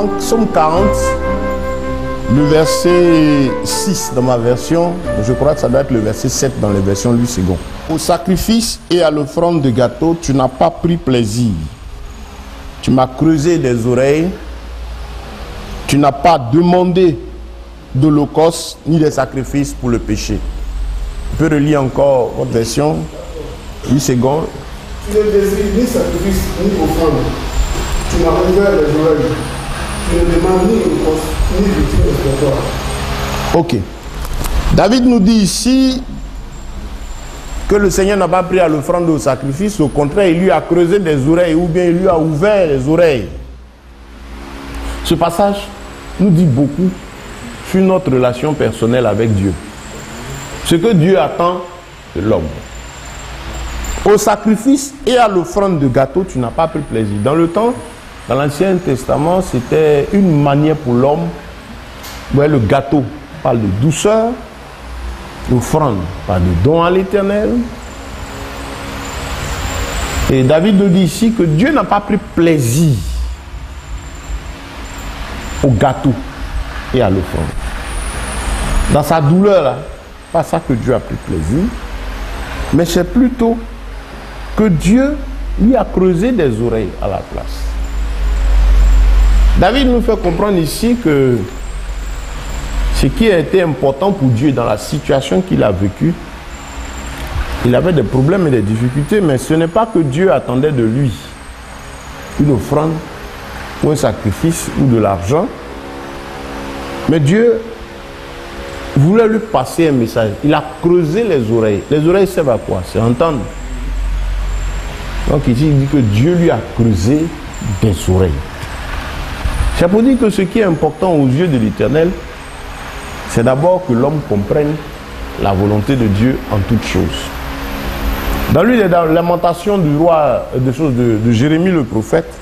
dans Psaume 40, le verset 6 dans ma version, je crois que ça doit être le verset 7 dans les versions Louis II. Au sacrifice et à l'offrande de gâteau, tu n'as pas pris plaisir. Tu m'as creusé des oreilles. Tu n'as pas demandé d'holocauste ni des sacrifices pour le péché. Je peux relire encore votre version. 8 secondes. Tu ne désires ni sacrifice ni offrande. Tu m'as ouvert les oreilles. Tu ne demandes ni holocauste ni victime expiatoire. Ok. David nous dit ici que le Seigneur n'a pas pris à l'offrande au sacrifice. Au contraire, il lui a creusé des oreilles ou bien il lui a ouvert les oreilles. Ce passage nous dit beaucoup sur notre relation personnelle avec Dieu. Ce que Dieu attend de l'homme. Au sacrifice et à l'offrande de gâteau, tu n'as pas pris plaisir. Dans le temps, dans l'Ancien Testament, c'était une manière pour l'homme. Le gâteau parle de douceur, l'offrande parle de don à l'Éternel. Et David nous dit ici que Dieu n'a pas pris plaisir au gâteau et à l'offrande. Dans sa douleur, là, pas ça que Dieu a pris plaisir, mais c'est plutôt que Dieu lui a creusé des oreilles à la place. David nous fait comprendre ici que ce qui a été important pour Dieu dans la situation qu'il a vécue, il avait des problèmes et des difficultés, mais ce n'est pas que Dieu attendait de lui une offrande ou un sacrifice ou de l'argent, mais Dieu voulait lui passer un message. Il a creusé les oreilles. Les oreilles servent à quoi? C'est entendre. Donc ici il dit que Dieu lui a creusé des oreilles. C'est pour dire que ce qui est important aux yeux de l'Éternel, c'est d'abord que l'homme comprenne la volonté de Dieu en toutes choses. Dans l'une des lamentations du roi de Jérémie le prophète,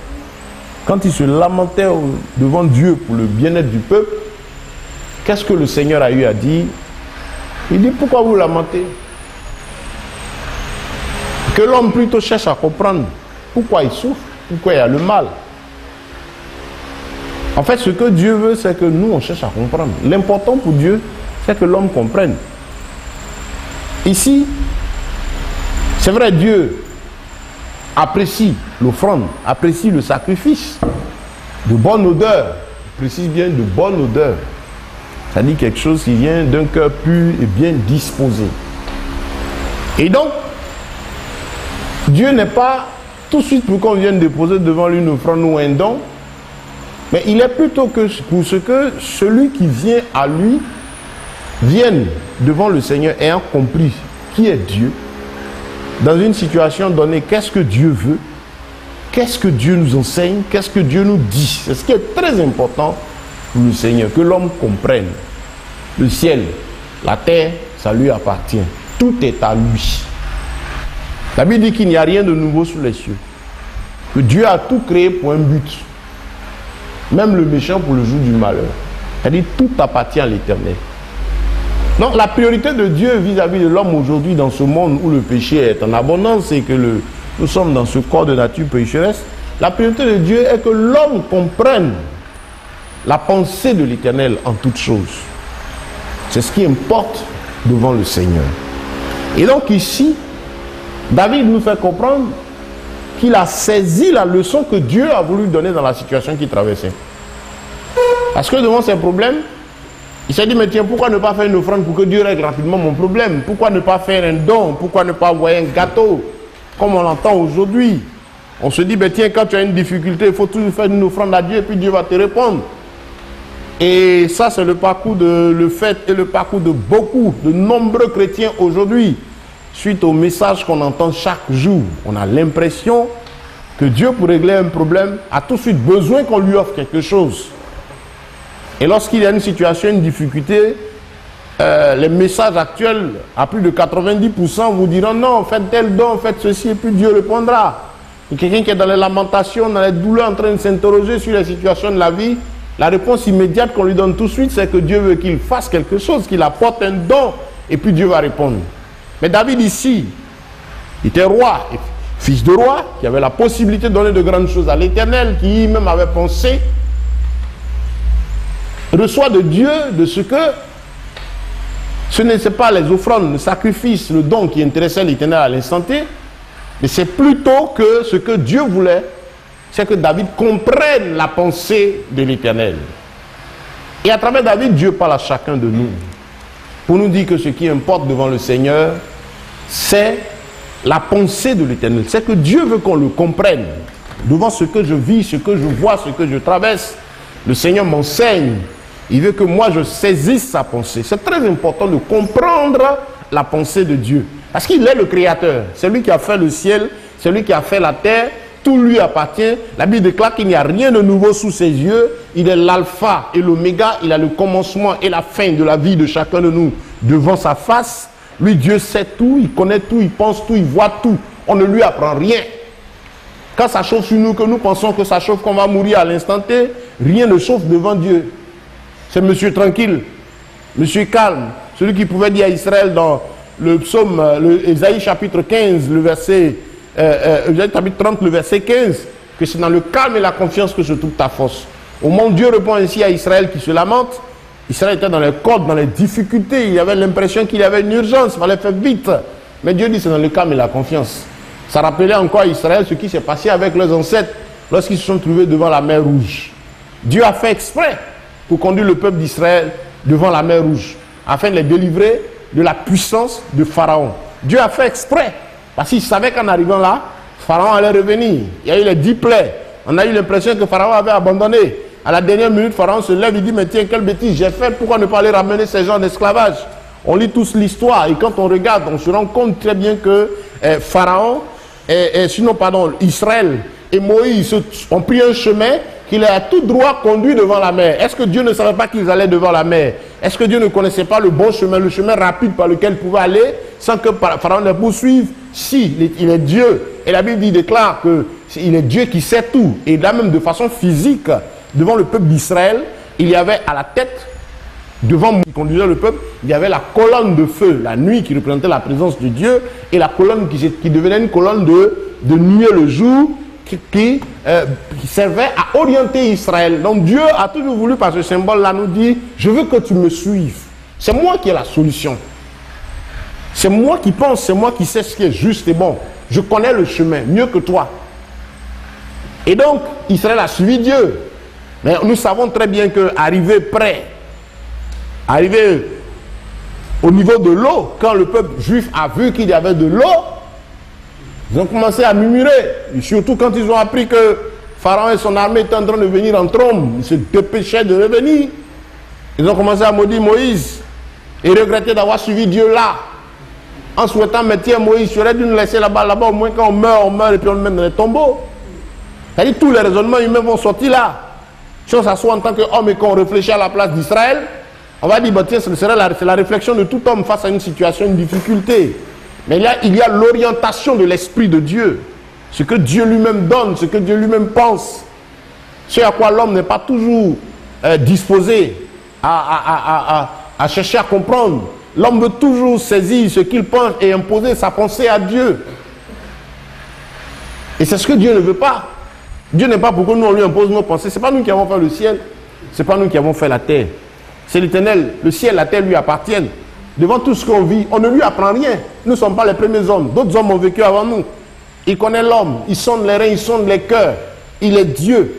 quand il se lamentait devant Dieu pour le bien-être du peuple, qu'est-ce que le Seigneur a eu à dire? Il dit, pourquoi vous lamentez? Que l'homme plutôt cherche à comprendre pourquoi il souffre, pourquoi il y a le mal. En fait, ce que Dieu veut, c'est que nous, on cherche à comprendre. L'important pour Dieu, c'est que l'homme comprenne. Ici, c'est vrai, Dieu apprécie l'offrande, apprécie le sacrifice de bonne odeur. Il précise bien de bonne odeur. Ça dit quelque chose qui vient d'un cœur pur et bien disposé. Et donc, Dieu n'est pas tout de suite pour qu'on vienne déposer devant lui une offrande ou un don, mais il est plutôt que pour ce que celui qui vient à lui vienne devant le Seigneur ayant compris qui est Dieu, dans une situation donnée, qu'est-ce que Dieu veut, qu'est-ce que Dieu nous enseigne, qu'est-ce que Dieu nous dit. C'est ce qui est très important pour le Seigneur, que l'homme comprenne. Le ciel, la terre, ça lui appartient. Tout est à lui. La Bible dit qu'il n'y a rien de nouveau sous les cieux. Que Dieu a tout créé pour un but. Même le méchant pour le jour du malheur. C'est-à-dire tout appartient à l'Éternel. Donc la priorité de Dieu vis-à-vis de l'homme aujourd'hui dans ce monde où le péché est en abondance et que nous sommes dans ce corps de nature pécheresse, la priorité de Dieu est que l'homme comprenne la pensée de l'Éternel en toutes choses. C'est ce qui importe devant le Seigneur. Et donc ici, David nous fait comprendre qu'il a saisi la leçon que Dieu a voulu donner dans la situation qu'il traversait. Parce que devant ces problèmes, il s'est dit, mais tiens, pourquoi ne pas faire une offrande pour que Dieu règle rapidement mon problème? Pourquoi ne pas faire un don? Pourquoi ne pas envoyer un gâteau? Comme on l'entend aujourd'hui. On se dit, mais tiens, quand tu as une difficulté, il faut toujours faire une offrande à Dieu et puis Dieu va te répondre. Et ça, c'est le parcours le parcours de beaucoup, de nombreux chrétiens aujourd'hui. Suite au message qu'on entend chaque jour, on a l'impression que Dieu, pour régler un problème, a tout de suite besoin qu'on lui offre quelque chose. Et lorsqu'il y a une situation, une difficulté, les messages actuels, à plus de 90%, vous diront non, faites tel don, faites ceci, et puis Dieu répondra. Et quelqu'un qui est dans les lamentations, dans les douleurs, en train de s'interroger sur les situations de la vie, la réponse immédiate qu'on lui donne tout de suite, c'est que Dieu veut qu'il fasse quelque chose, qu'il apporte un don, et puis Dieu va répondre. Mais David ici, il était roi, fils de roi, qui avait la possibilité de donner de grandes choses à l'Éternel, qui même avait pensé reçoit de Dieu de ce que ce n'est pas les offrandes, le sacrifice, le don qui intéressait l'Éternel à l'instant T, mais c'est plutôt que ce que Dieu voulait, c'est que David comprenne la pensée de l'Éternel. Et à travers David, Dieu parle à chacun de nous pour nous dire que ce qui importe devant le Seigneur, c'est la pensée de l'Éternel. C'est que Dieu veut qu'on le comprenne. Devant ce que je vis, ce que je vois, ce que je traverse, le Seigneur m'enseigne. Il veut que moi je saisisse sa pensée. C'est très important de comprendre la pensée de Dieu. Parce qu'il est le Créateur. C'est lui qui a fait le ciel, c'est lui qui a fait la terre. Tout lui appartient. La Bible déclare qu'il n'y a rien de nouveau sous ses yeux. Il est l'alpha et l'oméga. Il a le commencement et la fin de la vie de chacun de nous devant sa face. Lui, Dieu sait tout, il connaît tout, il pense tout, il voit tout. On ne lui apprend rien. Quand ça chauffe sur nous, que nous pensons que ça chauffe, qu'on va mourir à l'instant T, rien ne chauffe devant Dieu. C'est monsieur tranquille, monsieur calme. Celui qui pouvait dire à Israël dans le psaume, Ésaïe chapitre 15, le verset... chapitre 30, le verset 15, que c'est dans le calme et la confiance que se trouve ta force. Au moment où Dieu répond ainsi à Israël qui se lamente, Israël était dans les cordes, dans les difficultés, il avait l'impression qu'il y avait une urgence, il fallait faire vite. Mais Dieu dit c'est dans le calme et la confiance. Ça rappelait encore à Israël ce qui s'est passé avec leurs ancêtres lorsqu'ils se sont trouvés devant la mer Rouge. Dieu a fait exprès pour conduire le peuple d'Israël devant la mer Rouge, afin de les délivrer de la puissance de Pharaon. Dieu a fait exprès. Parce qu'il savait qu'en arrivant là, Pharaon allait revenir. Il y a eu les 10 plaies. On a eu l'impression que Pharaon avait abandonné. À la dernière minute, Pharaon se lève et dit, mais tiens, quelle bêtise j'ai fait, pourquoi ne pas aller ramener ces gens en esclavage? On lit tous l'histoire et quand on regarde, on se rend compte très bien que Pharaon, Israël et Moïse ont pris un chemin qui les a tout droit conduit devant la mer. Est-ce que Dieu ne savait pas qu'ils allaient devant la mer? Est-ce que Dieu ne connaissait pas le bon chemin, le chemin rapide par lequel ils pouvaient aller sans que Pharaon les poursuive? Si, il est Dieu. Et la Bible déclare qu'il est Dieu qui sait tout. Et là même de façon physique, devant le peuple d'Israël, il y avait à la tête, devant qui conduisait le peuple, il y avait la colonne de feu, la nuit qui représentait la présence de Dieu, et la colonne qui devenait une colonne de nuée le jour, qui servait à orienter Israël. Donc Dieu a toujours voulu, par ce symbole-là, nous dire, je veux que tu me suives. C'est moi qui ai la solution. C'est moi qui pense, c'est moi qui sais ce qui est juste et bon. Je connais le chemin mieux que toi. Et donc, Israël a suivi Dieu. Mais nous savons très bien qu'arrivé près, arrivé au niveau de l'eau, quand le peuple juif a vu qu'il y avait de l'eau, ils ont commencé à murmurer. Et surtout quand ils ont appris que Pharaon et son armée étaient en train de venir en trombe, ils se dépêchaient de revenir. Ils ont commencé à maudire Moïse et regretter d'avoir suivi Dieu là. En souhaitant, mais tiens, Moïse, tu aurais dû nous laisser là-bas, au moins quand on meurt et puis on le met dans les tombeaux. C'est-à-dire tous les raisonnements humains vont sortir là. Si on s'assoit en tant qu'homme et qu'on réfléchit à la place d'Israël, on va dire, bah, tiens, c'est la réflexion de tout homme face à une situation, une difficulté. Mais il y a l'orientation de l'Esprit de Dieu. Ce que Dieu lui-même donne, ce que Dieu lui-même pense. Ce à quoi l'homme n'est pas toujours disposé à chercher à comprendre. L'homme veut toujours saisir ce qu'il pense et imposer sa pensée à Dieu. Et c'est ce que Dieu ne veut pas. Dieu n'est pas pour que nous on lui impose nos pensées. Ce n'est pas nous qui avons fait le ciel. Ce n'est pas nous qui avons fait la terre. C'est l'Éternel. Le ciel et la terre lui appartiennent. Devant tout ce qu'on vit, on ne lui apprend rien. Nous ne sommes pas les premiers hommes. D'autres hommes ont vécu avant nous. Il connaît l'homme. Il sonde les reins, il sonde les cœurs. Il est Dieu.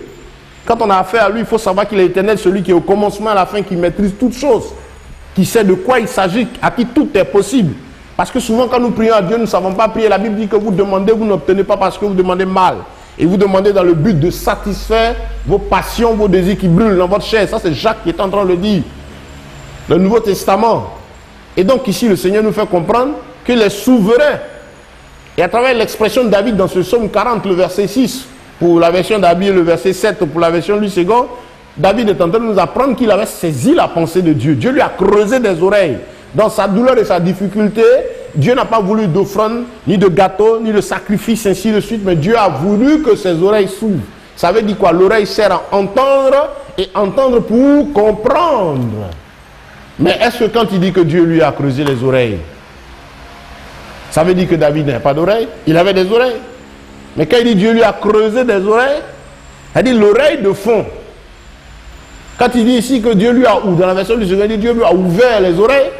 Quand on a affaire à lui, il faut savoir qu'il est l'Éternel, celui qui est au commencement à la fin, qui maîtrise toutes choses, qui sait de quoi il s'agit, à qui tout est possible. Parce que souvent quand nous prions à Dieu, nous ne savons pas prier. La Bible dit que vous demandez, vous n'obtenez pas parce que vous demandez mal. Et vous demandez dans le but de satisfaire vos passions, vos désirs qui brûlent dans votre chair. Ça c'est Jacques qui est en train de le dire. Le Nouveau Testament. Et donc ici le Seigneur nous fait comprendre qu'il est souverain. Et à travers l'expression de David dans ce psaume 40, le verset 6, pour la version d'Abi, le verset 7, pour la version Louis II, David est en train de nous apprendre qu'il avait saisi la pensée de Dieu. Dieu lui a creusé des oreilles. Dans sa douleur et sa difficulté, Dieu n'a pas voulu d'offrande, ni de gâteau, ni de sacrifice, ainsi de suite, mais Dieu a voulu que ses oreilles s'ouvrent. Ça veut dire quoi? L'oreille sert à entendre et entendre pour comprendre. Mais est-ce que quand il dit que Dieu lui a creusé les oreilles, ça veut dire que David n'a pas d'oreilles? Il avait des oreilles. Mais quand il dit Dieu lui a creusé des oreilles, ça dit l'oreille de fond. Quand il dit ici que Dieu lui a, ou dans la version du second, Dieu lui a ouvert les oreilles,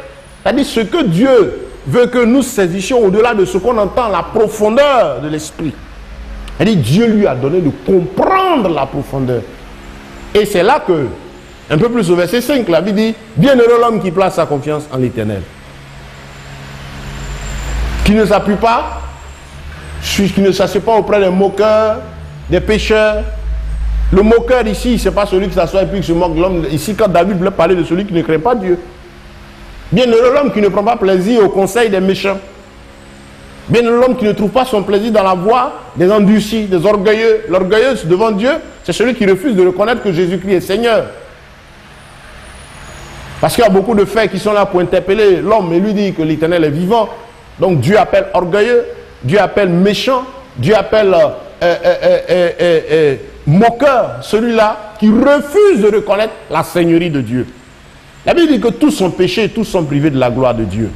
c'est-à-dire ce que Dieu veut que nous saisissions au-delà de ce qu'on entend, la profondeur de l'esprit. C'est-à-dire Dieu lui a donné de comprendre la profondeur. Et c'est là que, un peu plus au verset 5, la Bible dit, bienheureux l'homme qui place sa confiance en l'Éternel. Qui ne s'appuie pas, qui ne s'assied pas auprès des moqueurs, des pécheurs. Le moqueur ici, ce n'est pas celui qui s'assoit et puis qui se moque de l'homme. Ici, quand David voulait parler de celui qui ne craint pas Dieu. Bienheureux l'homme qui ne prend pas plaisir au conseil des méchants. Bienheureux l'homme qui ne trouve pas son plaisir dans la voie des endurcis, des orgueilleux. L'orgueilleux devant Dieu, c'est celui qui refuse de reconnaître que Jésus-Christ est Seigneur. Parce qu'il y a beaucoup de faits qui sont là pour interpeller l'homme et lui dire que l'Éternel est vivant. Donc Dieu appelle orgueilleux, Dieu appelle méchant, Dieu appelle moqueur, celui-là qui refuse de reconnaître la seigneurie de Dieu. La Bible dit que tous sont péchés, tous sont privés de la gloire de Dieu.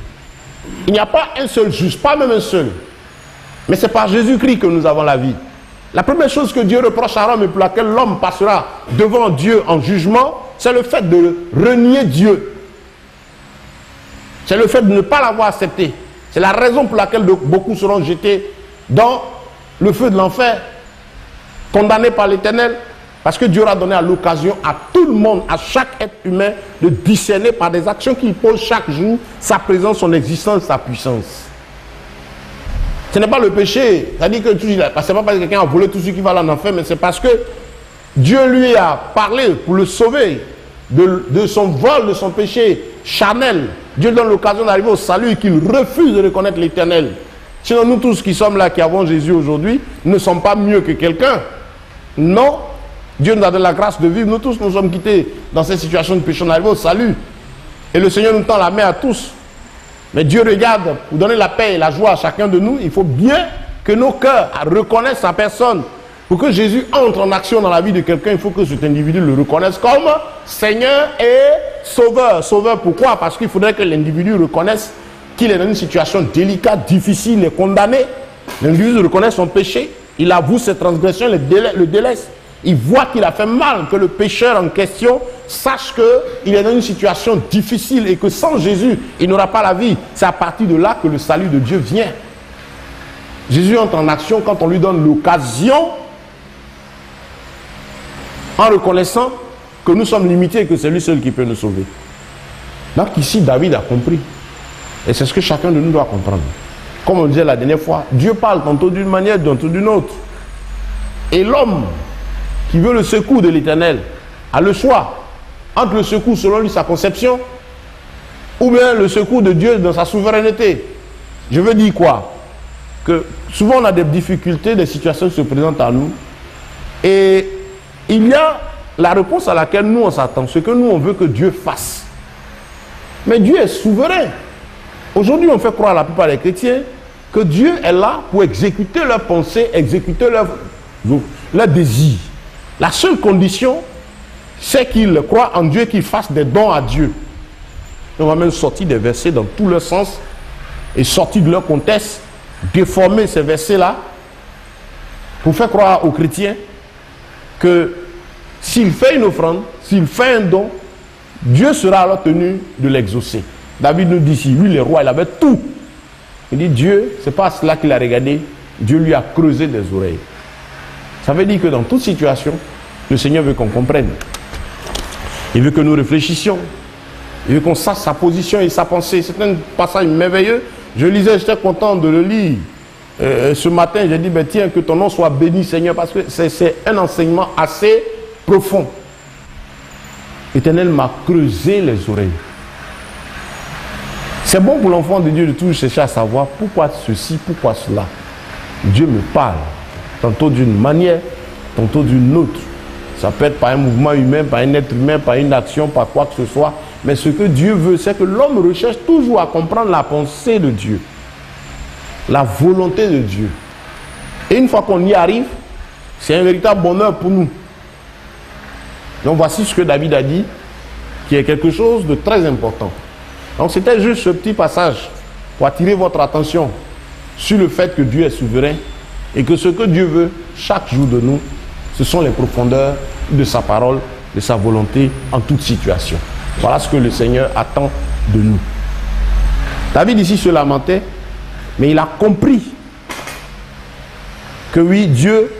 Il n'y a pas un seul juste, pas même un seul. Mais c'est par Jésus-Christ que nous avons la vie. La première chose que Dieu reproche à l'homme et pour laquelle l'homme passera devant Dieu en jugement, c'est le fait de renier Dieu. C'est le fait de ne pas l'avoir accepté. C'est la raison pour laquelle beaucoup seront jetés dans le feu de l'enfer, condamnés par l'Éternel, parce que Dieu aura donné à l'occasion à tout le monde, à chaque être humain, de discerner par des actions qu'il pose chaque jour sa présence, son existence, sa puissance. Ce n'est pas le péché, c'est-à-dire que c'est pas parce que quelqu'un a volé tout ce qui va aller en enfer, mais c'est parce que Dieu lui a parlé pour le sauver de son vol, de son péché charnel. Dieu donne l'occasion d'arriver au salut et qu'il refuse de reconnaître l'Éternel. Sinon, nous tous qui sommes là, qui avons Jésus aujourd'hui, ne sommes pas mieux que quelqu'un. Non. Dieu nous a donné la grâce de vivre. Nous tous, nous sommes quittés dans cette situation de péché. On arrive au salut. Et le Seigneur nous tend la main à tous. Mais Dieu regarde, pour donner la paix et la joie à chacun de nous, il faut bien que nos cœurs reconnaissent sa personne. Pour que Jésus entre en action dans la vie de quelqu'un, il faut que cet individu le reconnaisse comme Seigneur et Sauveur. Sauveur, pourquoi? Parce qu'il faudrait que l'individu reconnaisse qu'il est dans une situation délicate, difficile et condamné. L'individu reconnaît son péché, il avoue ses transgressions, le délaisse. Il voit qu'il a fait mal, que le pécheur en question sache qu'il est dans une situation difficile et que sans Jésus, il n'aura pas la vie. C'est à partir de là que le salut de Dieu vient. Jésus entre en action quand on lui donne l'occasion, en reconnaissant que nous sommes limités et que c'est lui seul qui peut nous sauver. Donc ici, David a compris. Et c'est ce que chacun de nous doit comprendre. Comme on disait la dernière fois, Dieu parle tantôt d'une manière, tantôt d'une autre. Et l'homme qui veut le secours de l'Éternel a le choix entre le secours selon lui, sa conception, ou bien le secours de Dieu dans sa souveraineté. Je veux dire quoi? Que souvent on a des difficultés, des situations se présentent à nous, et il y a la réponse à laquelle nous on s'attend, ce que nous on veut que Dieu fasse. Mais Dieu est souverain. Aujourd'hui on fait croire à la plupart des chrétiens que Dieu est là pour exécuter leurs pensées, exécuter leurs désirs. La seule condition, c'est qu'ils croient en Dieu, qu'ils fassent des dons à Dieu. On va même sortir des versets dans tous leurs sens et sortir de leur contexte, déformer ces versets-là pour faire croire aux chrétiens que s'il fait une offrande, s'il fait un don, Dieu sera alors tenu de l'exaucer. David nous dit ici, lui le roi, il avait tout. Il dit Dieu, c'est pas cela qu'il a regardé, Dieu lui a creusé des oreilles. Ça veut dire que dans toute situation, le Seigneur veut qu'on comprenne. Il veut que nous réfléchissions. Il veut qu'on sache sa position et sa pensée. C'est un passage merveilleux. Je lisais, j'étais content de le lire. Ce matin, j'ai dit, ben, tiens, que ton nom soit béni, Seigneur, parce que c'est un enseignement assez profond. L'Éternel m'a creusé les oreilles. C'est bon pour l'enfant de Dieu de toujours chercher à savoir pourquoi ceci, pourquoi cela. Dieu me parle. Tantôt d'une manière, tantôt d'une autre. Ça peut être par un mouvement humain, par un être humain, par une action, par quoi que ce soit. Mais ce que Dieu veut, c'est que l'homme recherche toujours à comprendre la pensée de Dieu. La volonté de Dieu. Et une fois qu'on y arrive, c'est un véritable bonheur pour nous. Donc voici ce que David a dit, qui est quelque chose de très important. Donc c'était juste ce petit passage pour attirer votre attention sur le fait que Dieu est souverain. Et que ce que Dieu veut chaque jour de nous, ce sont les profondeurs de sa parole de sa volonté en toute situation. Voilà ce que le Seigneur attend de nous. David ici se lamentait, mais il a compris que oui, Dieu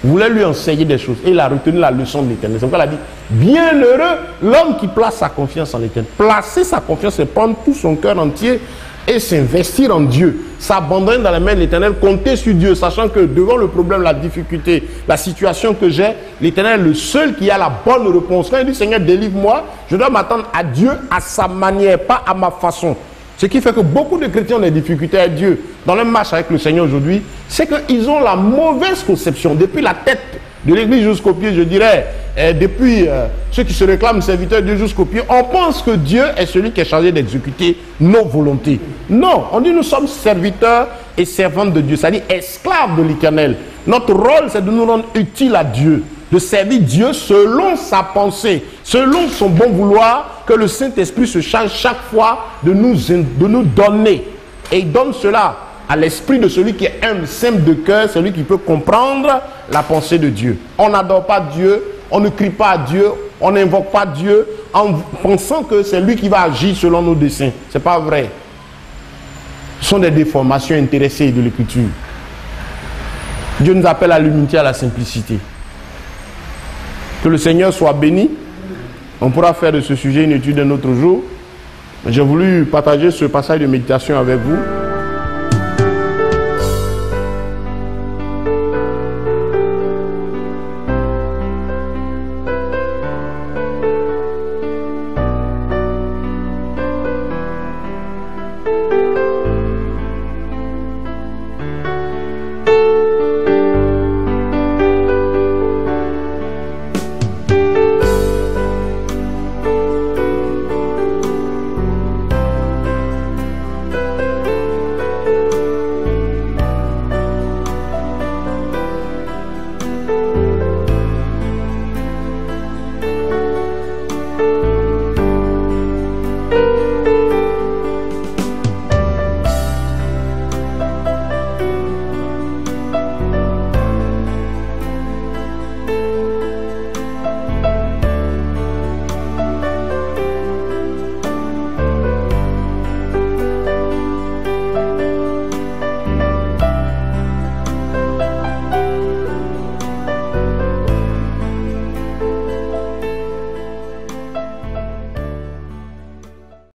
voulait lui enseigner des choses. Et il a retenu la leçon de l'Éternel. C'est pourquoi il a dit, bienheureux l'homme qui place sa confiance en l'Éternel. Placer sa confiance, c'est prendre tout son cœur entier et s'investir en Dieu. S'abandonner dans les mains de l'Éternel, compter sur Dieu, sachant que devant le problème, la difficulté, la situation que j'ai, l'Éternel est le seul qui a la bonne réponse. Quand il dit, Seigneur, délivre-moi, je dois m'attendre à Dieu à sa manière, pas à ma façon. Ce qui fait que beaucoup de chrétiens ont des difficultés avec Dieu dans leur marche avec le Seigneur aujourd'hui, c'est qu'ils ont la mauvaise conception, depuis la tête de l'église jusqu'aux pieds, je dirais, depuis ceux qui se réclament serviteurs de Dieu jusqu'aux pieds, on pense que Dieu est celui qui est chargé d'exécuter nos volontés. Non, on dit nous sommes serviteurs et servantes de Dieu, c'est-à-dire esclaves de l'Éternel. Notre rôle, c'est de nous rendre utiles à Dieu, de servir Dieu selon sa pensée, selon son bon vouloir, que le Saint-Esprit se charge chaque fois de nous donner. Et il donne cela à l'esprit de celui qui est humble, simple de cœur, celui qui peut comprendre la pensée de Dieu. On n'adore pas Dieu, on ne crie pas à Dieu, on n'invoque pas Dieu en pensant que c'est lui qui va agir selon nos desseins. Ce n'est pas vrai. Ce sont des déformations intéressées de l'Écriture. Dieu nous appelle à l'humilité, à la simplicité. Que le Seigneur soit béni. On pourra faire de ce sujet une étude un autre jour. J'ai voulu partager ce passage de méditation avec vous.